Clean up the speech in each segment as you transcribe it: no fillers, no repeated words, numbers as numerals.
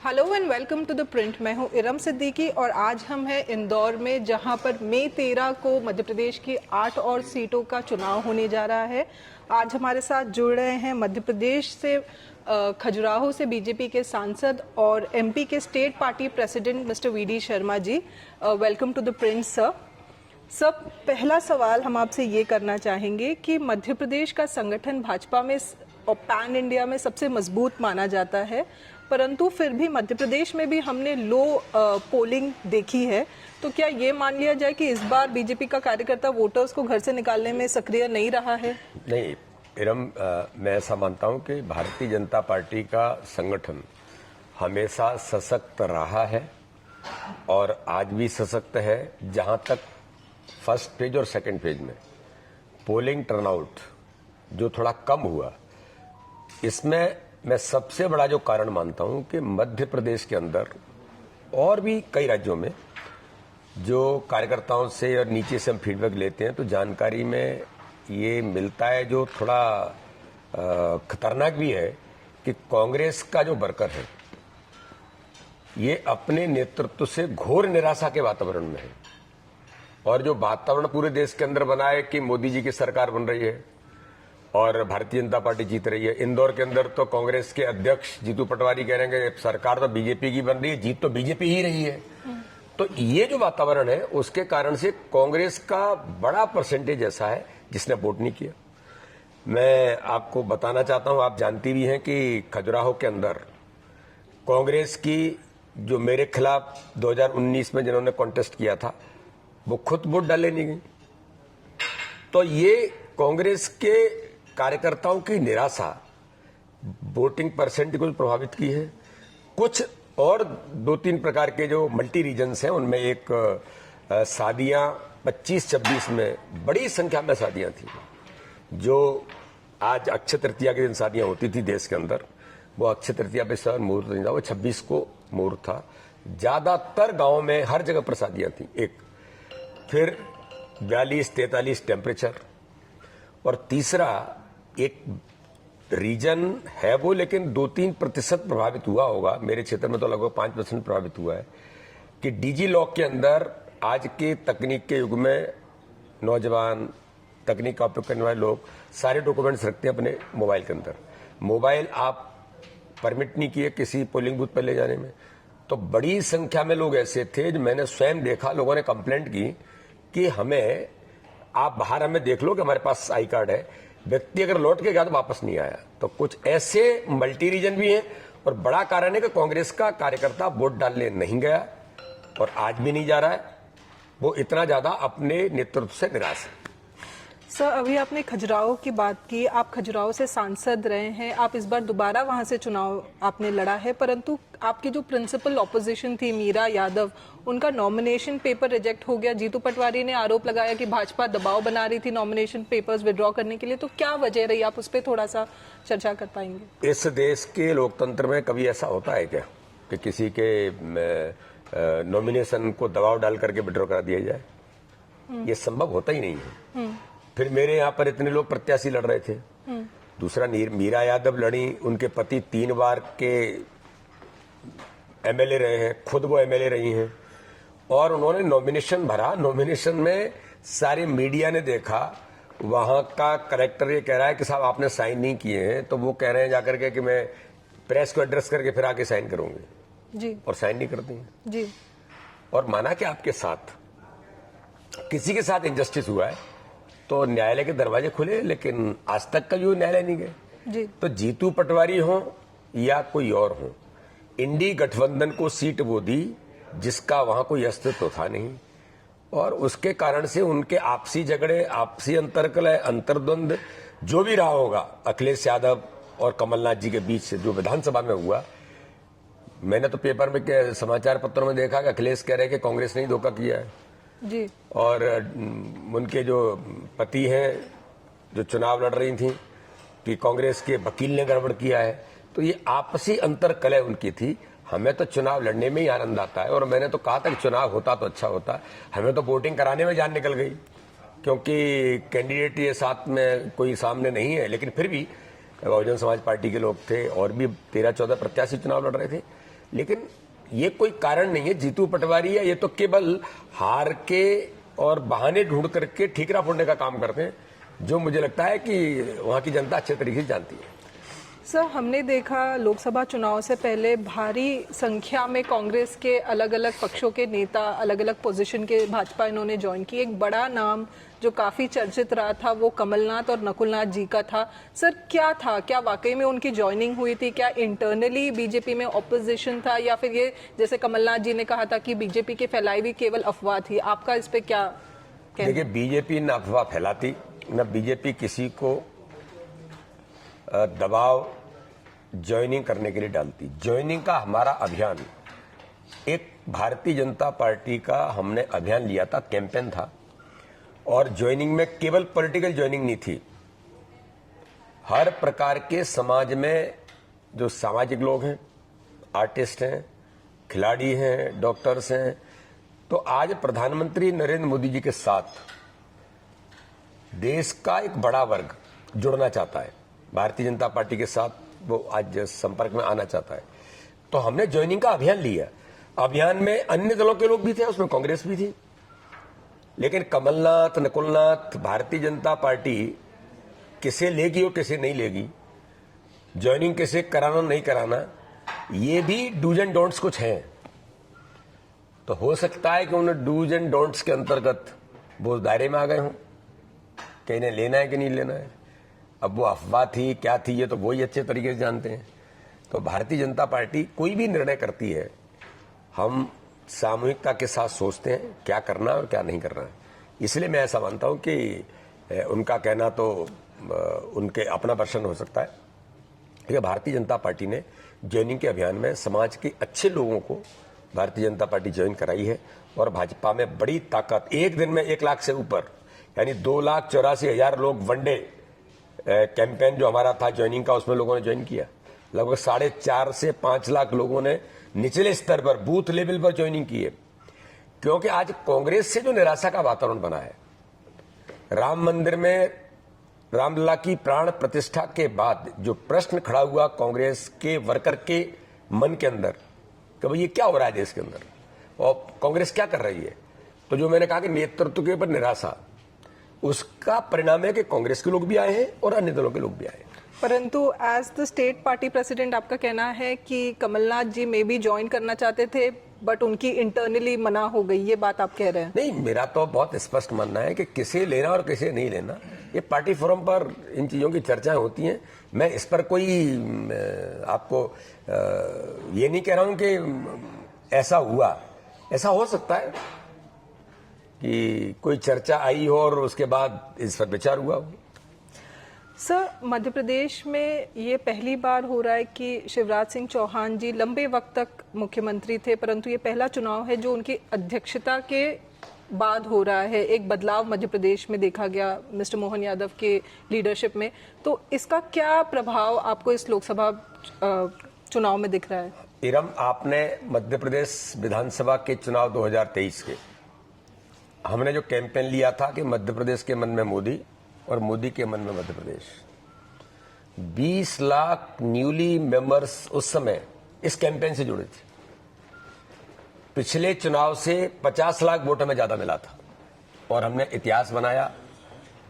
Hello and welcome to the print. मैं हूं इरम सिद्दीकी और आज हम हैं इंदौर में, जहां पर मई 13 को मध्य प्रदेश की 8 और सीटों का चुनाव होने जा रहा है। आज हमारे साथ जुड़ रहे हैं मध्य प्रदेश से खजुराहो से बीजेपी के सांसद और एमपी के state party president mister VD Sharma ji. Welcome to the print sir. सब पहला सवाल हम आपसे ये करना चाहेंगे कि मध्य प्रदेश का संगठन भाजपा में और पैन इंडिया में सबसे मजबूत माना जाता है, परंतु फिर भी मध्य प्रदेश में भी हमने लो पोलिंग देखी है। तो क्या ये मान लिया जाए कि इस बार बीजेपी का कार्यकर्ता वोटर्स को घर से निकालने में सक्रिय नहीं रहा है? नहीं इरम, मैं ऐसा मानता हूं कि भारतीय जनता पार्टी का संगठन हमेशा सशक्त रहा है और आज भी सशक्त है। जहां तक फर्स्ट फेज और सेकंड फेज में पोलिंग टर्नआउट जो थोड़ा कम हुआ, इसमें मैं सबसे बड़ा जो कारण मानता हूं कि मध्य प्रदेश के अंदर और भी कई राज्यों में जो कार्यकर्ताओं से और नीचे से हम फीडबैक लेते हैं तो जानकारी में ये मिलता है, जो थोड़ा खतरनाक भी है, कि कांग्रेस का जो वर्कर है ये अपने नेतृत्व से घोर निराशा के वातावरण में है। और जो वातावरण पूरे देश के अंदर बना है कि मोदी जी की सरकार बन रही है और भारतीय जनता पार्टी जीत रही है। इंदौर के अंदर तो कांग्रेस के अध्यक्ष जीतू पटवारी कह रहे हैं कि सरकार तो बीजेपी की बन रही है, जीत तो बीजेपी ही रही है। तो ये जो वातावरण है उसके कारण से कांग्रेस का बड़ा परसेंटेज ऐसा है जिसने वोट नहीं किया। मैं आपको बताना चाहता हूं, आप जानती भी हैं कि खजुराहो के अंदर कांग्रेस की जो मेरे खिलाफ 2019 में जिन्होंने कॉन्टेस्ट किया था वो खुद वोट डाले नहीं गई। तो ये कांग्रेस के कार्यकर्ताओं की निराशा वोटिंग परसेंट को प्रभावित की है। कुछ और 2-3 प्रकार के जो मल्टी रीजन्स हैं उनमें एक शादियां 25-26 में बड़ी संख्या में शादियां थी। जो आज अक्षय तृतीया के दिन शादियां होती थी देश के अंदर, वो अक्षय तृतीया पे सर मुहूर्त नहीं था, वो 26 को मुहूर्त था। ज्यादातर गांवों में हर जगह पर शादियां थी। एक फिर 42-43 टेम्परेचर, और तीसरा एक रीजन है वो, लेकिन 2-3% प्रभावित हुआ होगा। मेरे क्षेत्र में तो लगभग 5% प्रभावित हुआ है कि डीजी लॉक के अंदर आज के तकनीक के युग में नौजवान तकनीक का उपयोग करने वाले लोग सारे डॉक्यूमेंट्स रखते हैं अपने मोबाइल के अंदर। मोबाइल आप परमिट नहीं किए किसी पोलिंग बूथ पर ले जाने में। तो बड़ी संख्या में लोग ऐसे थे जो मैंने स्वयं देखा, लोगों ने कंप्लेंट की कि हमें आप बाहर हमें देख लो कि हमारे पास आई कार्ड है, व्यक्ति अगर लौट के गया तो वापस नहीं आया। तो कुछ ऐसे मल्टी रीजन भी हैं और बड़ा कारण है कि कांग्रेस का कार्यकर्ता वोट डालने नहीं गया और आज भी नहीं जा रहा है। वो इतना ज्यादा अपने नेतृत्व से निराश है। सर, अभी आपने खजुराहो की बात की, आप खजुराहो से सांसद रहे हैं, आप इस बार दोबारा वहां से चुनाव आपने लड़ा है, परंतु आपकी जो प्रिंसिपल ऑपोजिशन थी मीरा यादव, उनका नॉमिनेशन पेपर रिजेक्ट हो गया। जीतू पटवारी ने आरोप लगाया कि भाजपा दबाव बना रही थी नॉमिनेशन पेपर्स विड्रॉ करने के लिए। तो क्या वजह रही, आप उस पर थोड़ा सा चर्चा कर पाएंगे? इस देश के लोकतंत्र में कभी ऐसा होता है क्या कि किसी के नॉमिनेशन को दबाव डाल करके विड्रॉ करा दिया जाए? ये संभव होता ही नहीं है। फिर मेरे यहाँ पर इतने लोग प्रत्याशी लड़ रहे थे। दूसरा, मीरा यादव लड़ी, उनके पति 3 बार के एमएलए रहे हैं, खुद वो एमएलए रही हैं, और उन्होंने नॉमिनेशन भरा। नॉमिनेशन में सारे मीडिया ने देखा, वहां का कलेक्टर ये कह रहा है कि साहब आपने साइन नहीं किए हैं, तो वो कह रहे हैं जाकर के कि मैं प्रेस को एड्रेस करके फिर आके साइन करूंगी जी, और साइन नहीं करती हैं जी। और माना कि आपके साथ किसी के साथ इंजस्टिस हुआ है तो न्यायालय के दरवाजे खुले, लेकिन आज तक का जो न्यायालय नहीं गए जी। तो जीतू पटवारी हो या कोई और हो, इंडी गठबंधन को सीट वो दी जिसका वहां कोई अस्तित्व था नहीं, और उसके कारण से उनके आपसी झगड़े, आपसी अंतर्कलह, अंतर्द्वंद जो भी रहा होगा अखिलेश यादव और कमलनाथ जी के बीच से जो विधानसभा में हुआ। मैंने तो पेपर में, समाचार पत्रों में देखा कि अखिलेश कह रहे कि कांग्रेस ने ही धोखा किया है जी, और उनके जो पति हैं जो चुनाव लड़ रही थी कि कांग्रेस के वकील ने गड़बड़ किया है। तो ये आपसी अंतर्कलह उनकी थी। हमें तो चुनाव लड़ने में ही आनंद आता है, और मैंने तो कहा था कि चुनाव होता तो अच्छा होता। हमें तो वोटिंग कराने में जान निकल गई, क्योंकि कैंडिडेट ये साथ में कोई सामने नहीं है, लेकिन फिर भी बहुजन समाज पार्टी के लोग थे और भी 13-14 प्रत्याशी चुनाव लड़ रहे थे। लेकिन ये कोई कारण नहीं है। जीतू पटवारी है, ये तो केवल हार के और बहाने ढूंढ करके ठीकरा फोड़ने का काम करते हैं, जो मुझे लगता है कि वहां की जनता अच्छे तरीके से जानती है। सर, हमने देखा लोकसभा चुनाव से पहले भारी संख्या में कांग्रेस के अलग अलग पक्षों के नेता अलग अलग पोजीशन के भाजपा इन्होंने ज्वाइन की। एक बड़ा नाम जो काफी चर्चित रहा था वो कमलनाथ और नकुलनाथ जी का था। सर, क्या था, क्या वाकई में उनकी ज्वाइनिंग हुई थी? क्या इंटरनली बीजेपी में ऑपोजिशन था, या फिर ये जैसे कमलनाथ जी ने कहा था कि बीजेपी की फैलाई हुई केवल अफवाह थी? आपका इस पे क्या कहना? देखिए, बीजेपी न अफवाह फैलाती, न बीजेपी किसी को दबाव ज्वाइनिंग करने के लिए डालती। ज्वाइनिंग का हमारा अभियान, एक भारतीय जनता पार्टी का हमने अभियान लिया था, कैंपेन था, और ज्वाइनिंग में केवल पॉलिटिकल ज्वाइनिंग नहीं थी। हर प्रकार के समाज में जो सामाजिक लोग हैं, आर्टिस्ट हैं, खिलाड़ी हैं, डॉक्टर्स हैं, तो आज प्रधानमंत्री नरेंद्र मोदी जी के साथ देश का एक बड़ा वर्ग जुड़ना चाहता है, भारतीय जनता पार्टी के साथ वो आज संपर्क में आना चाहता है। तो हमने ज्वाइनिंग का अभियान लिया। अभियान में अन्य दलों के लोग भी थे, उसमें कांग्रेस भी थी, लेकिन कमलनाथ, नकुलनाथ, भारतीय जनता पार्टी किसे लेगी और किसे नहीं लेगी, ज्वाइनिंग किसे कराना नहीं कराना, ये भी डूज एंड डोंट्स कुछ हैं। तो हो सकता है कि उन्हें डूज एंड डोंट्स के अंतर्गत वो दायरे में आ गए हों कि इन्हें लेना है कि नहीं लेना है। अब वो अफवाह थी क्या थी, ये तो वही अच्छे तरीके से जानते हैं। तो भारतीय जनता पार्टी कोई भी निर्णय करती है, हम सामूहिकता के साथ सोचते हैं क्या करना है और क्या नहीं करना है। इसलिए मैं ऐसा मानता हूं कि उनका कहना तो उनके अपना वर्षन हो सकता है, लेकिन भारतीय जनता पार्टी ने ज्वाइनिंग के अभियान में समाज के अच्छे लोगों को भारतीय जनता पार्टी ज्वाइन कराई है। और भाजपा में बड़ी ताकत, एक दिन में 1 लाख से ऊपर, यानी 2,84,000 लोग वनडे कैंपेन जो हमारा था ज्वाइनिंग का, उसमें लोगों ने ज्वाइन किया। लगभग 4.5 से 5 लाख लोगों ने निचले स्तर पर, बूथ लेवल पर ज्वाइनिंग की है। क्योंकि आज कांग्रेस से जो निराशा का वातावरण बना है, राम मंदिर में रामलला की प्राण प्रतिष्ठा के बाद जो प्रश्न खड़ा हुआ कांग्रेस के वर्कर के मन के अंदर कि भाई ये क्या हो रहा है देश के अंदर और कांग्रेस क्या कर रही है, तो जो मैंने कहा कि नेतृत्व के ऊपर निराशा, उसका परिणाम है कि कांग्रेस के लोग भी आए हैं और अन्य दलों के लोग भी आए हैं। परंतु as the state party president आपका कहना है कि कमलनाथ जी में भी ज्वाइन करना चाहते थे, बट उनकी इंटरनली मना हो गई, ये बात आप कह रहे हैं? नहीं, मेरा तो बहुत स्पष्ट मानना है कि किसे लेना और किसे नहीं लेना, ये पार्टी फोरम पर इन चीजों की चर्चाएं होती हैं। मैं इस पर कोई आपको ये नहीं कह रहा हूं कि ऐसा हुआ। ऐसा हो सकता है कि कोई चर्चा आई हो और उसके बाद इस पर विचार हुआ हो। सर, मध्य प्रदेश में ये पहली बार हो रहा है कि शिवराज सिंह चौहान जी लंबे वक्त तक मुख्यमंत्री थे, परंतु ये पहला चुनाव है जो उनकी अध्यक्षता के बाद हो रहा है। एक बदलाव मध्य प्रदेश में देखा गया मिस्टर मोहन यादव के लीडरशिप में। तो इसका क्या प्रभाव आपको इस लोकसभा चुनाव में दिख रहा है? इरम, आपने मध्य प्रदेश विधानसभा के चुनाव 2023 के, हमने जो कैंपेन लिया था कि मध्य प्रदेश के मन में मोदी और मोदी के मन में मध्य प्रदेश, 20 लाख न्यूली मेंबर्स उस समय इस कैंपेन से जुड़े थे। पिछले चुनाव से 50 लाख वोट हमें ज्यादा मिला था और हमने इतिहास बनाया।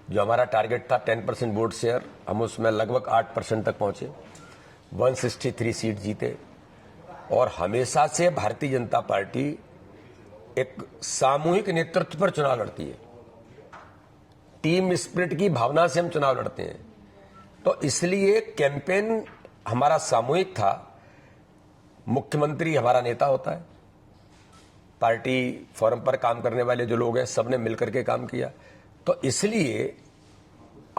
जो हमारा टारगेट था 10% वोट शेयर, हम उसमें लगभग 8% तक पहुंचे, 163 सीट जीते। और हमेशा से भारतीय जनता पार्टी एक सामूहिक नेतृत्व पर चुनाव लड़ती है, टीम स्पिरिट की भावना से हम चुनाव लड़ते हैं। तो इसलिए कैंपेन हमारा सामूहिक था। मुख्यमंत्री हमारा नेता होता है, पार्टी फोरम पर काम करने वाले जो लोग हैं सबने मिलकर के काम किया। तो इसलिए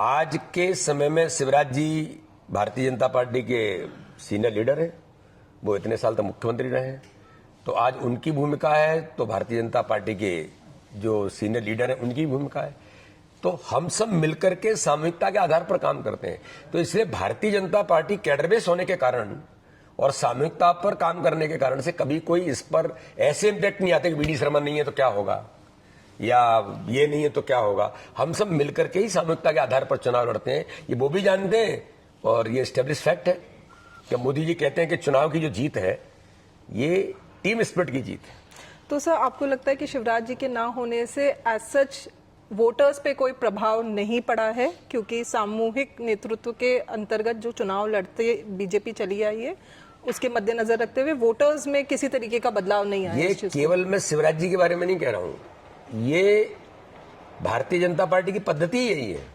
आज के समय में शिवराज जी भारतीय जनता पार्टी के सीनियर लीडर हैं, वो इतने साल तक मुख्यमंत्री रहे हैं, तो आज उनकी भूमिका है, तो भारतीय जनता पार्टी के जो सीनियर लीडर हैं उनकी भूमिका है। तो हम सब मिलकर के सामूहिकता के आधार पर काम करते हैं। तो इसलिए Bharatiya Janata party cadre base होने के कारण और सामूहिकता पर काम करने के कारण से कभी कोई इस पर ऐसे इम्पैक्ट नहीं आते कि वीडी शर्मा नहीं है तो क्या होगा या ये नहीं है तो क्या होगा। हम सब मिलकर के ही सामूहिकता के आधार पर चुनाव लड़ते हैं, ये वो भी जानते हैं और ये एस्टेब्लिश फैक्ट है कि मोदी जी कहते हैं कि चुनाव की जो जीत है ये टीम स्पिरिट की जीत है। तो सर आपको लगता है कि शिवराज जी के ना होने से एज सच वोटर्स पे कोई प्रभाव नहीं पड़ा है, क्योंकि सामूहिक नेतृत्व के अंतर्गत जो चुनाव लड़ते बीजेपी चली आई है उसके मद्देनजर रखते हुए वोटर्स में किसी तरीके का बदलाव नहीं आया? ये केवल मैं शिवराज जी के बारे में नहीं कह रहा हूं, ये भारतीय जनता पार्टी की पद्धति ही यही है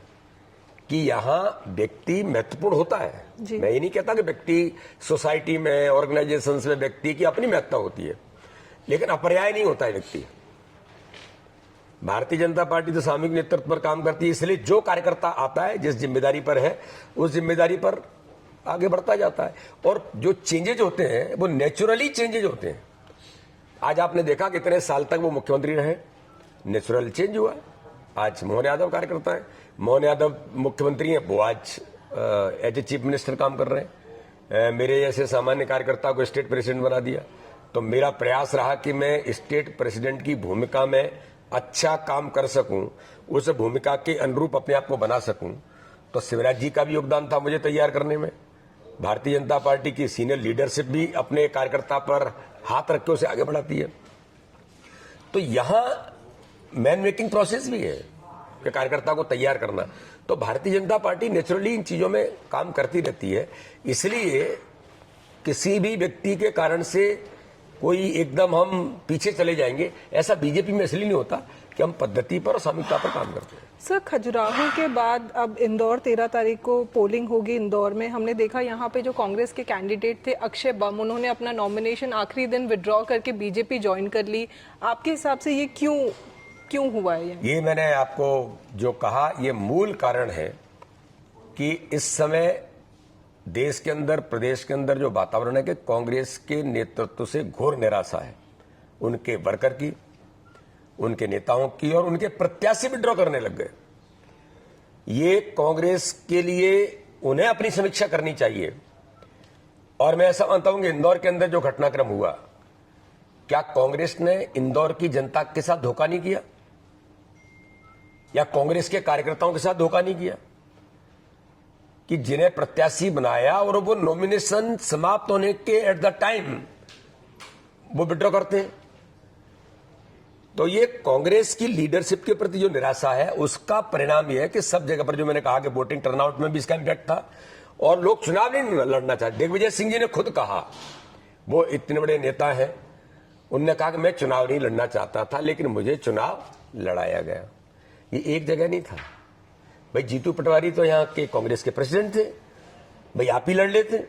कि यहाँ व्यक्ति महत्वपूर्ण होता है। मैं ये नहीं कहता कि व्यक्ति सोसाइटी में, ऑर्गेनाइजेशंस में व्यक्ति की अपनी महत्ता होती है, लेकिन अपर्याय नहीं होता है व्यक्ति। भारतीय जनता पार्टी तो सामूहिक नेतृत्व पर काम करती है, इसलिए जो कार्यकर्ता आता है जिस जिम्मेदारी पर है उस जिम्मेदारी पर आगे बढ़ता जाता है, और जो चेंजेज होते हैं वो नेचुरली चेंजेज होते हैं। आज आपने देखा कि इतने साल तक वो मुख्यमंत्री रहे, नेचुरल चेंज हुआ। आज मोहन यादव कार्यकर्ता है, मोहन यादव मुख्यमंत्री हैं, वो आज एज ए चीफ मिनिस्टर काम कर रहे हैं। मेरे जैसे सामान्य कार्यकर्ता को स्टेट प्रेसिडेंट बना दिया। तो मेरा प्रयास रहा कि मैं स्टेट प्रेसिडेंट की भूमिका में अच्छा काम कर सकूं, उस भूमिका के अनुरूप अपने आप को बना सकूं। तो शिवराज जी का भी योगदान था मुझे तैयार करने में। भारतीय जनता पार्टी की सीनियर लीडरशिप भी अपने कार्यकर्ता पर हाथ रख के उसे आगे बढ़ाती है। तो यहां मैन मेकिंग प्रोसेस भी है कि कार्यकर्ता को तैयार करना। तो Bharatiya Janata party naturally in चीजों में काम करती रहती है। इसलिए किसी भी व्यक्ति के कारण से कोई एकदम हम पीछे चले जाएंगे, ऐसा बीजेपी में इसलिए नहीं होता कि हम पद्धति पर और सामूहिकता पर काम करते हैं। सर खजुराहो के बाद अब इंदौर 13 तारीख को पोलिंग होगी इंदौर में। हमने देखा यहाँ पे जो कांग्रेस के कैंडिडेट थे अक्षय बम, उन्होंने अपना नॉमिनेशन आखिरी दिन विड्रॉ करके बीजेपी ज्वाइन कर ली। आपके हिसाब से ये क्यों हुआ है? ये मैंने आपको जो कहा, ये मूल कारण है कि इस समय देश के अंदर, प्रदेश के अंदर जो वातावरण है कि कांग्रेस के नेतृत्व से घोर निराशा है, उनके वर्कर की, उनके नेताओं की, और उनके प्रत्याशी विड्रॉ करने लग गए। ये कांग्रेस के लिए उन्हें अपनी समीक्षा करनी चाहिए। और मैं ऐसा मानता हूं कि इंदौर के अंदर जो घटनाक्रम हुआ, क्या कांग्रेस ने इंदौर की जनता के साथ धोखा नहीं किया, या कांग्रेस के कार्यकर्ताओं के साथ धोखा नहीं किया कि जिन्हें प्रत्याशी बनाया और वो नॉमिनेशन समाप्त होने के एट द टाइम वो विड्रॉ करते हैं? तो ये कांग्रेस की लीडरशिप के प्रति जो निराशा है उसका परिणाम यह है कि सब जगह पर, जो मैंने कहा कि वोटिंग टर्नआउट में भी इसका इम्पैक्ट था, और लोग चुनाव नहीं लड़ना चाहते। दिग्विजय सिंह जी ने खुद कहा, वो इतने बड़े नेता हैं, उनने कहा कि मैं चुनाव नहीं लड़ना चाहता था लेकिन मुझे चुनाव लड़ाया गया। ये एक जगह नहीं था भाई। जीतू पटवारी तो यहाँ के कांग्रेस के प्रेसिडेंट थे, भाई आप ही लड़ लेते,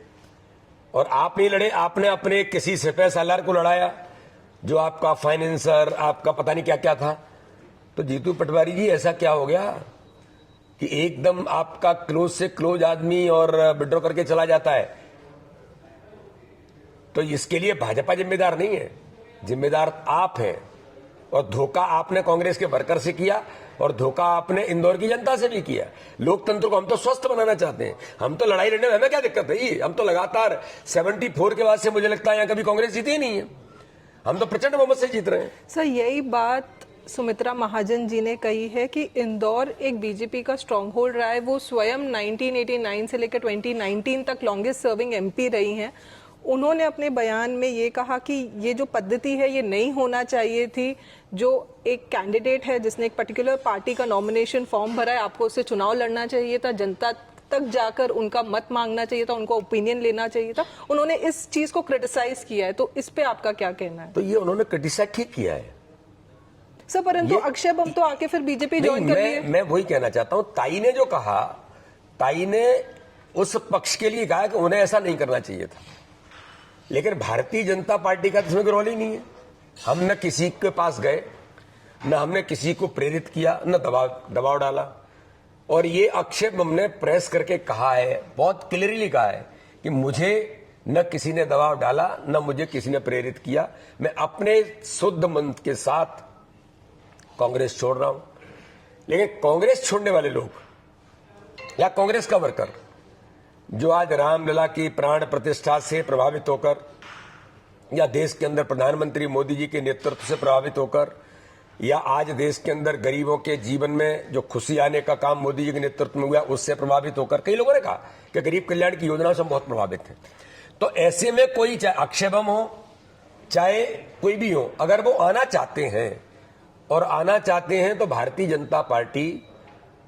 और आप नहीं लड़े, आपने अपने किसी सिपह सालार को लड़ाया जो आपका फाइनेंसर, आपका पता नहीं क्या क्या था। तो जीतू पटवारी जी, ऐसा क्या हो गया कि एकदम आपका क्लोज से क्लोज आदमी और विड्रॉ करके चला जाता है? तो इसके लिए भाजपा जिम्मेदार नहीं है, जिम्मेदार आप हैं। और धोखा आपने कांग्रेस के वर्कर से किया और धोखा आपने इंदौर की जनता से भी किया। लोकतंत्र को हम तो स्वस्थ बनाना चाहते हैं, हम तो लड़ाई लड़ने में हमें क्या दिक्कत है? हम तो लगातार 74 के बाद से मुझे लगता है यहाँ कभी कांग्रेस जीती ही नहीं है, हम तो प्रचंड बहुमत से जीत रहे हैं। सर यही बात सुमित्रा महाजन जी ने कही है कि इंदौर एक बीजेपी का स्ट्रॉन्ग होल्ड रहा है। वो स्वयं 1989 से लेकर 2019 तक लॉन्गेस्ट सर्विंग एमपी रही हैं। उन्होंने अपने बयान में ये कहा कि ये जो पद्धति है ये नहीं होना चाहिए थी। जो एक कैंडिडेट है जिसने एक पर्टिकुलर पार्टी का नॉमिनेशन फॉर्म भरा है, आपको उससे चुनाव लड़ना चाहिए था, जनता तक जाकर उनका मत मांगना चाहिए था, उनको ओपिनियन लेना चाहिए था। उन्होंने इस चीज को क्रिटिसाइज किया है, तो इस पे आपका क्या कहना है? तो ये उन्होंने क्रिटिसाइज ठीक किया है सर, परंतु अक्षय बम तो आके फिर बीजेपी ज्वाइन कर ली है। मैं वही कहना चाहता हूं, ताई ने जो कहा, ताई ने उस पक्ष के लिए कहा कि उन्हें ऐसा नहीं करना चाहिए था, लेकिन भारतीय जनता पार्टी का इसमें रोल ही नहीं है। हम न किसी के पास गए, न हमने किसी को प्रेरित किया, न दबाव डाला। और ये अक्षय बम ने प्रेस करके कहा है, बहुत क्लियरली कहा है कि मुझे न किसी ने दबाव डाला, न मुझे किसी ने प्रेरित किया। मैं अपने शुद्ध मन के साथ कांग्रेस छोड़ रहा हूं। लेकिन कांग्रेस छोड़ने वाले लोग या कांग्रेस का वर्कर जो आज रामलला की प्राण प्रतिष्ठा से प्रभावित होकर, या देश के अंदर प्रधानमंत्री मोदी जी के नेतृत्व से प्रभावित होकर, या आज देश के अंदर गरीबों के जीवन में जो खुशी आने का काम मोदी जी के नेतृत्व में हुआ उससे प्रभावित होकर, कई लोगों ने कहा कि गरीब कल्याण की योजनाओं से हम बहुत प्रभावित हैं। तो ऐसे में कोई, चाहे अक्षय बम हो, चाहे कोई भी हो, अगर वो आना चाहते हैं और आना चाहते हैं तो भारतीय जनता पार्टी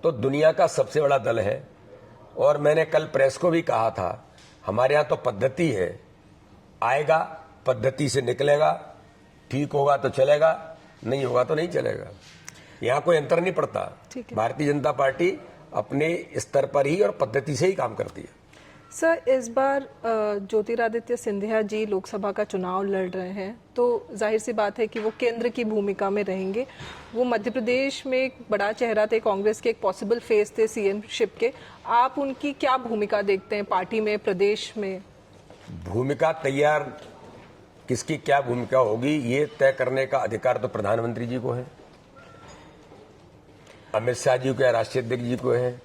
तो दुनिया का सबसे बड़ा दल है। और मैंने कल प्रेस को भी कहा था, हमारे यहाँ तो पद्धति है, आएगा पद्धति से निकलेगा, ठीक होगा तो चलेगा, नहीं होगा तो नहीं चलेगा। यहाँ कोई अंतर नहीं पड़ता। भारतीय जनता पार्टी अपने स्तर पर ही और पद्धति से ही काम करती है। सर, इस बार ज्योतिरादित्य सिंधिया जी लोकसभा का चुनाव लड़ रहे हैं, तो जाहिर सी बात है कि वो केंद्र की भूमिका में रहेंगे। वो मध्य प्रदेश में एक बड़ा चेहरा थे, कांग्रेस के एक पॉसिबल फेस थे सीएमशिप के। आप उनकी क्या भूमिका देखते हैं पार्टी में, प्रदेश में? भूमिका तैयार, किसकी क्या भूमिका होगी ये तय करने का अधिकार तो प्रधानमंत्री जी को है, अमित शाह जी को या राष्ट्रीय अध्यक्ष जी को है।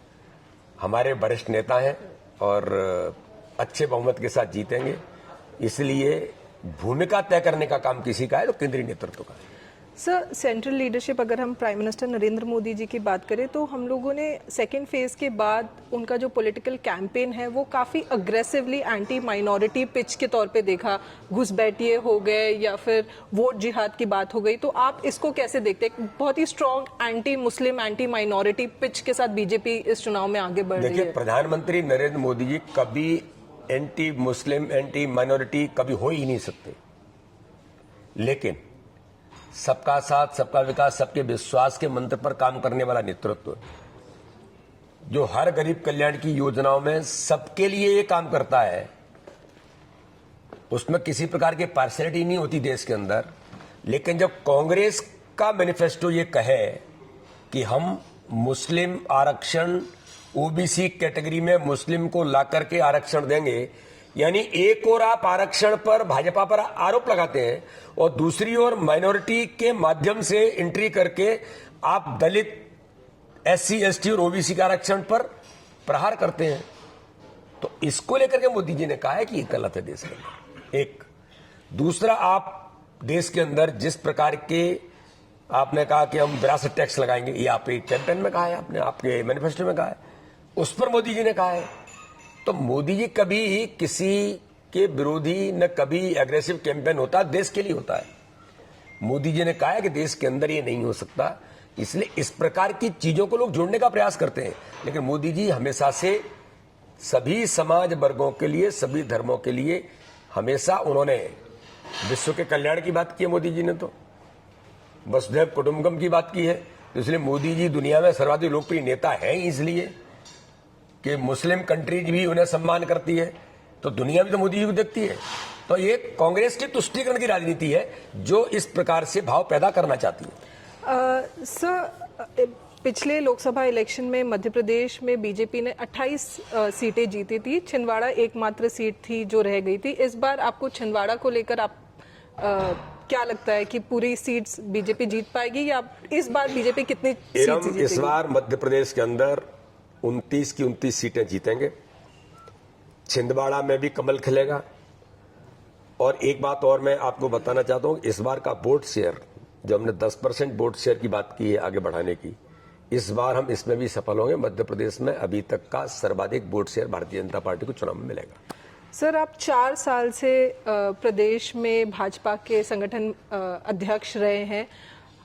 हमारे वरिष्ठ नेता हैं और अच्छे बहुमत के साथ जीतेंगे, इसलिए भूमिका तय करने का काम किसी का है तो केंद्रीय नेतृत्व का है। सर, सेंट्रल लीडरशिप, अगर हम प्राइम मिनिस्टर नरेंद्र मोदी जी की बात करें तो हम लोगों ने सेकेंड फेज के बाद उनका जो पॉलिटिकल कैंपेन है वो काफ़ी अग्रेसिवली एंटी माइनॉरिटी पिच के तौर पे देखा। घुसपैठिए हो गए या फिर वोट जिहाद की बात हो गई, तो आप इसको कैसे देखते हैं? बहुत ही strong anti Muslim, anti minority pitch के साथ बीजेपी इस चुनाव में आगे बढ़ रही है। देखिए, प्रधानमंत्री नरेंद्र मोदी जी कभी एंटी मुस्लिम, एंटी माइनॉरिटी कभी हो ही नहीं सकते, लेकिन सबका साथ, सबका विकास, सबके विश्वास के मंत्र पर काम करने वाला नेतृत्व, जो हर गरीब कल्याण की योजनाओं में सबके लिए ये काम करता है, उसमें किसी प्रकार की पार्शियलिटी नहीं होती देश के अंदर। लेकिन जब कांग्रेस का मैनिफेस्टो ये कहे कि हम मुस्लिम आरक्षण, ओबीसी कैटेगरी में मुस्लिम को ला करके आरक्षण देंगे, यानी एक और आप आरक्षण पर भाजपा पर आरोप लगाते हैं और दूसरी ओर माइनॉरिटी के माध्यम से एंट्री करके आप दलित, एससी, एसटी और ओबीसी के आरक्षण पर प्रहार करते हैं। तो इसको लेकर के मोदी जी ने कहा है कि ये गलत है देश के अंदर। एक दूसरा, आप देश के अंदर जिस प्रकार के आपने कहा कि हम विरासत टैक्स लगाएंगे, ये आपके कैंपेन में कहा है, आपने आपके मैनिफेस्टो में कहा है, उस पर मोदी जी ने कहा है। तो मोदी जी कभी किसी के विरोधी न कभी एग्रेसिव कैंपेन होता, देश के लिए होता है। मोदी जी ने कहा है कि देश के अंदर ये नहीं हो सकता, इसलिए इस प्रकार की चीजों को लोग जोड़ने का प्रयास करते हैं। लेकिन मोदी जी हमेशा से सभी समाज वर्गों के लिए, सभी धर्मों के लिए हमेशा उन्होंने विश्व के कल्याण की बात की है। मोदी जी ने तो वसुधैव कुटुंबकम की बात की है। तो इसलिए मोदी जी दुनिया में सर्वाधिक लोकप्रिय नेता हैं, इसलिए कि मुस्लिम कंट्रीज भी उन्हें सम्मान करती है, तो दुनिया भी तो मोदी जी को देखती है। तो ये कांग्रेस की तुष्टीकरण की राजनीति है जो इस प्रकार से भाव पैदा करना चाहती है। सर, पिछले लोकसभा इलेक्शन में मध्य प्रदेश में बीजेपी ने 28 सीटें जीती थी, छिंदवाड़ा एकमात्र सीट थी जो रह गई थी। इस बार आपको छिंदवाड़ा को लेकर आप क्या लगता है कि पूरी सीट्स बीजेपी जीत पाएगी, या इस बार बीजेपी कितनी सीट्स जीतेगी? इस बार मध्य प्रदेश के अंदर 29 की 29 सीटें जीतेंगे। छिंदवाड़ा में भी कमल खिलेगा। और एक बात और मैं आपको बताना चाहता हूं, इस बार का वोट शेयर, जब हमने 10% वोट शेयर की बात की है आगे बढ़ाने की, इस बार हम इसमें भी सफल होंगे। मध्य प्रदेश में अभी तक का सर्वाधिक vote share Bharatiya Janata party को चुनाव में मिलेगा। सर, आप 4 साल से प्रदेश में भाजपा के संगठन अध्यक्ष रहे हैं।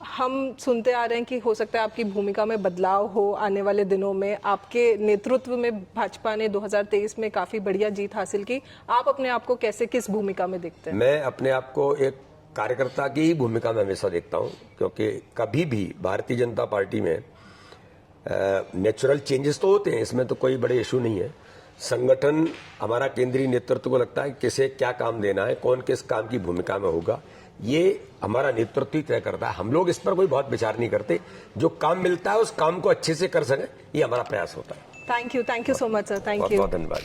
हम सुनते आ रहे हैं कि हो सकता है आपकी भूमिका में बदलाव हो आने वाले दिनों में। आपके नेतृत्व में भाजपा ने 2023 में काफी बढ़िया जीत हासिल की। आप अपने आप को कैसे, किस भूमिका में देखते हैं? मैं अपने आप को एक कार्यकर्ता की ही भूमिका में हमेशा देखता हूं, क्योंकि कभी भी भारतीय जनता पार्टी में नेचुरल चेंजेस तो होते हैं, इसमें तो कोई बड़े इशू नहीं है। संगठन, हमारा केंद्रीय नेतृत्व को लगता है किसे क्या काम देना है, कौन किस काम की भूमिका में होगा, ये हमारा नेतृत्व ही तय करता है। हम लोग इस पर कोई बहुत विचार नहीं करते, जो काम मिलता है उस काम को अच्छे से कर सकें, ये हमारा प्रयास होता है। Thank you so much sir, thank you. बहुत बहुत धन्यवाद।